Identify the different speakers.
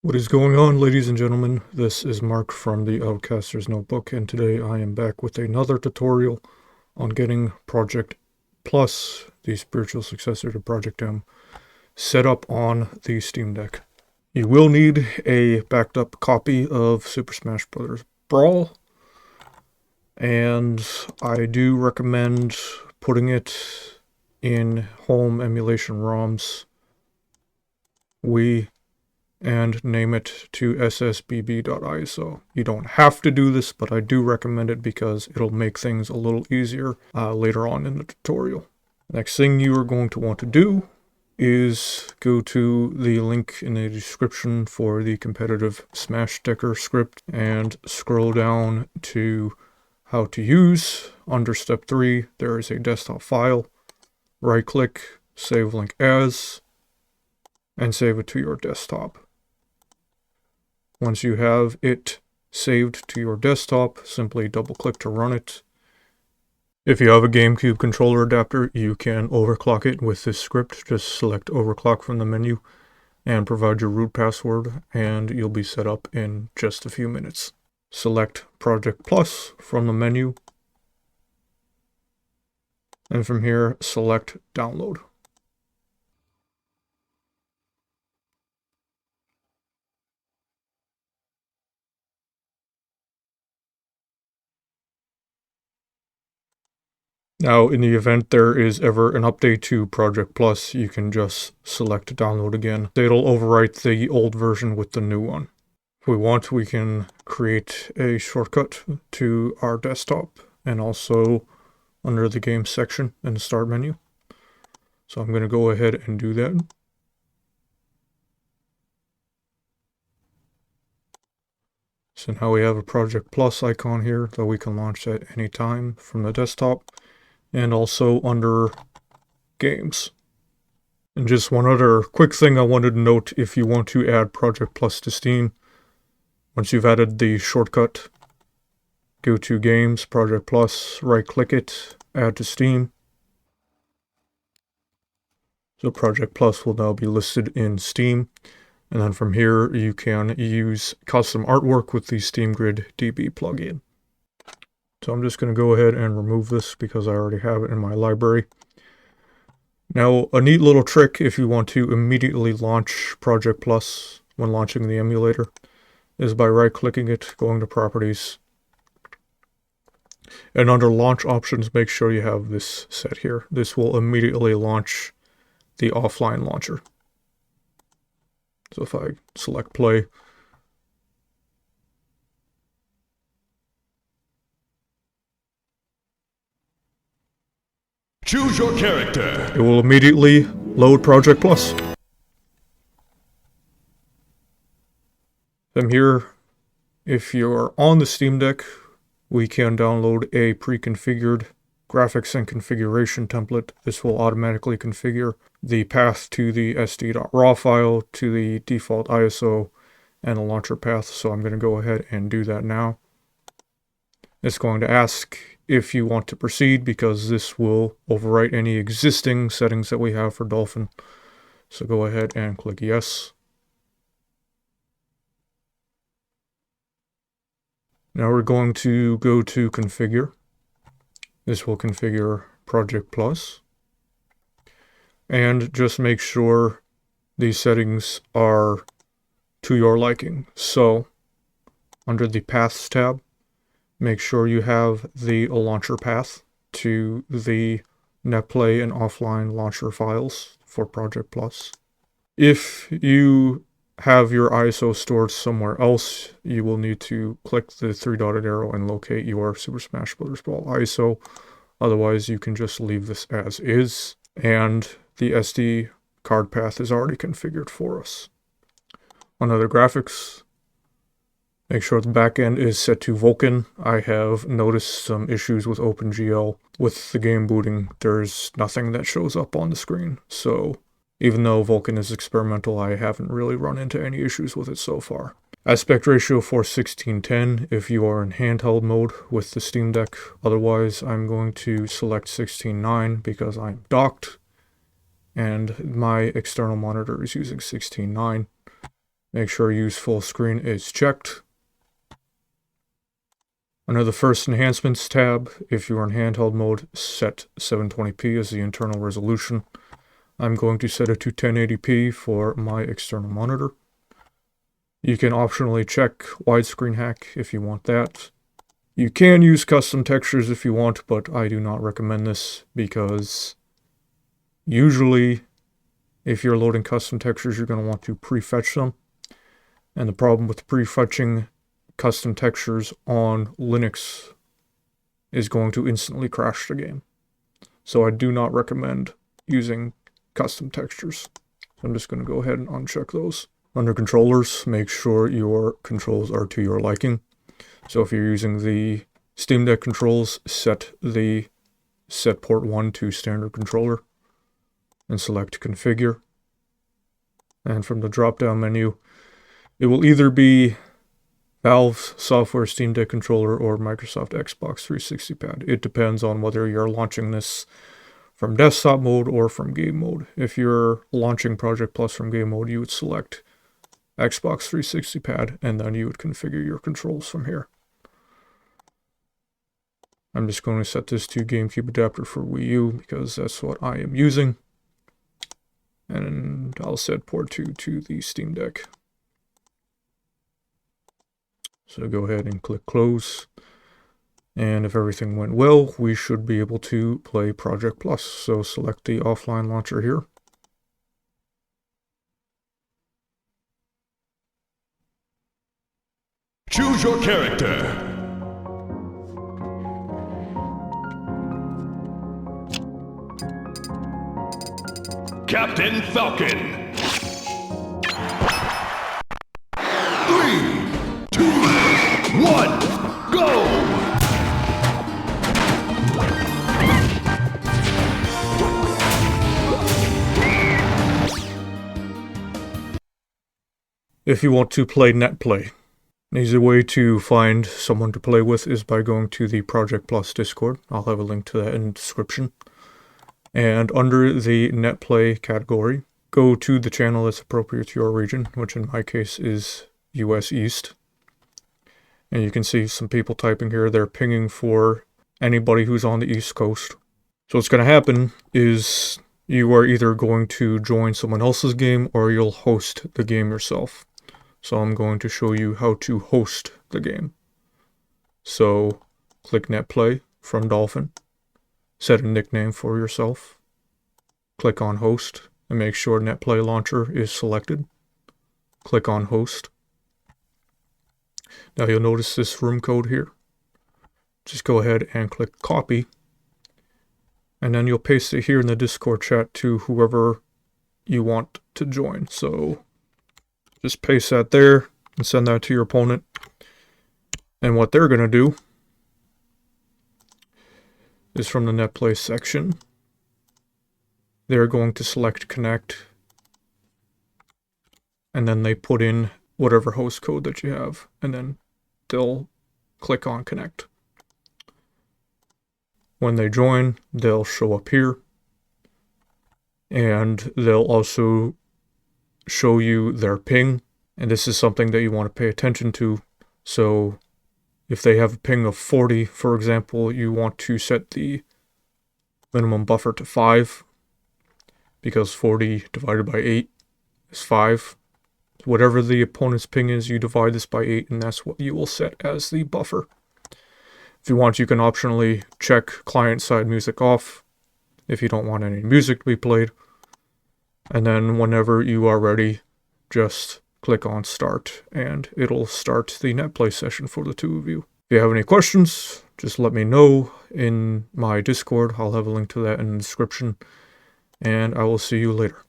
Speaker 1: What is going on, ladies and gentlemen? This is Mark from the Outcaster's Notebook, and today I am back with another tutorial on getting Project Plus, the spiritual successor to Project M, set up on the Steam Deck. You will need a backed up copy of Super Smash Bros. Brawl, and I do recommend putting it in home emulation ROMs. And name it to ssbb.iso. You don't have to do this, but I do recommend it because it'll make things a little easier later on in the tutorial. Next thing you are going to want to do is go to the link in the description for the competitive Smash Decker script and scroll down to how to use. Under step 3, there is a desktop file. Right click, save link as, and save it to your desktop. Once you have it saved to your desktop, simply double-click to run it. If you have a GameCube controller adapter, you can overclock it with this script. Just select overclock from the menu and provide your root password, and you'll be set up in just a few minutes. Select Project Plus from the menu, and from here, select Download. Now, in the event there is ever an update to Project Plus, you can just select Download again. It'll overwrite the old version with the new one. If we want, we can create a shortcut to our desktop and also under the Game section in the Start menu. So I'm going to go ahead and do that. So now we have a Project Plus icon here that we can launch at any time from the desktop, and also under Games. And just one other quick thing I wanted to note: if you want to add Project Plus to Steam, once you've added the shortcut, go to Games, Project Plus, right-click it, add to Steam. So Project Plus will now be listed in Steam. And then from here, you can use custom artwork with the SteamGrid DB plugin. So I'm just going to go ahead and remove this because I already have it in my library. Now, a neat little trick if you want to immediately launch Project Plus when launching the emulator is by right-clicking it, going to Properties, and under Launch Options, make sure you have this set here. This will immediately launch the offline launcher. So if I select play,
Speaker 2: choose your character.
Speaker 1: It will immediately load Project Plus. From here, if you're on the Steam Deck, we can download a pre-configured graphics and configuration template. This will automatically configure the path to the sd.raw file, to the default ISO, and the launcher path. So I'm going to go ahead and do that now. It's going to ask if you want to proceed because this will overwrite any existing settings that we have for Dolphin. So go ahead and click yes. Now we're going to go to Configure. This will configure Project Plus. And just make sure these settings are to your liking. So under the Paths tab, make sure you have the launcher path to the netplay and offline launcher files for Project Plus. If you have your ISO stored somewhere else, you will need to click the three-dotted arrow and locate your Super Smash Bros. Brawl ISO. Otherwise, you can just leave this as is, and the SD card path is already configured for us. On other graphics, make sure the backend is set to Vulkan. I have noticed some issues with OpenGL. With the game booting, there's nothing that shows up on the screen. So even though Vulkan is experimental, I haven't really run into any issues with it so far. Aspect ratio for 1610 if you are in handheld mode with the Steam Deck. Otherwise, I'm going to select 16:9 because I'm docked and my external monitor is using 16:9. Make sure use full screen is checked. Under the first enhancements tab, if you're in handheld mode, set 720p as the internal resolution. I'm going to set it to 1080p for my external monitor. You can optionally check widescreen hack if you want that. You can use custom textures if you want, but I do not recommend this because usually if you're loading custom textures, you're going to want to prefetch them. And the problem with prefetching custom textures on Linux is going to instantly crash the game. So I do not recommend using custom textures. So I'm just going to go ahead and uncheck those. Under controllers, make sure your controls are to your liking. So if you're using the Steam Deck controls, set port 1 to standard controller and select configure. And from the drop-down menu, it will either be Valve's software Steam Deck controller or Microsoft Xbox 360 pad. It depends on whether you're launching this from desktop mode or from game mode. If you're launching Project Plus from game mode, you would select Xbox 360 pad and then you would configure your controls from here. I'm just going to set this to GameCube adapter for Wii U because that's what I am using. And I'll set port 2 to the Steam Deck. So go ahead and click close. And if everything went well, we should be able to play Project Plus. So select the offline launcher here.
Speaker 2: Choose your character. Captain Falcon. 3, 2, 1, go!
Speaker 1: If you want to play netplay, an easy way to find someone to play with is by going to the Project Plus Discord. I'll have a link to that in the description. And under the netplay category, go to the channel that's appropriate to your region, which in my case is US East. And you can see some people typing here. They're pinging for anybody who's on the East Coast. So what's going to happen is you are either going to join someone else's game or you'll host the game yourself. So I'm going to show you how to host the game. So click netplay from Dolphin. Set a nickname for yourself. Click on host and make sure netplay launcher is selected. Click on host. Now you'll notice this room code here. Just go ahead and click copy. And then you'll paste it here in the Discord chat to whoever you want to join. So just paste that there and send that to your opponent. And what they're going to do is from the netplay section, they're going to select connect. And then they put in whatever host code that you have. And then they'll click on connect. When they join, they'll show up here. And they'll also show you their ping. And this is something that you want to pay attention to. So if they have a ping of 40, for example, you want to set the minimum buffer to 5. Because 40 divided by 8 is 5. Whatever the opponent's ping is, you divide this by 8, and that's what you will set as the buffer. If you want, you can optionally check client-side music off if you don't want any music to be played. And then whenever you are ready, just click on start, and it'll start the netplay session for the two of you. If you have any questions, just let me know in my Discord. I'll have a link to that in the description, and I will see you later.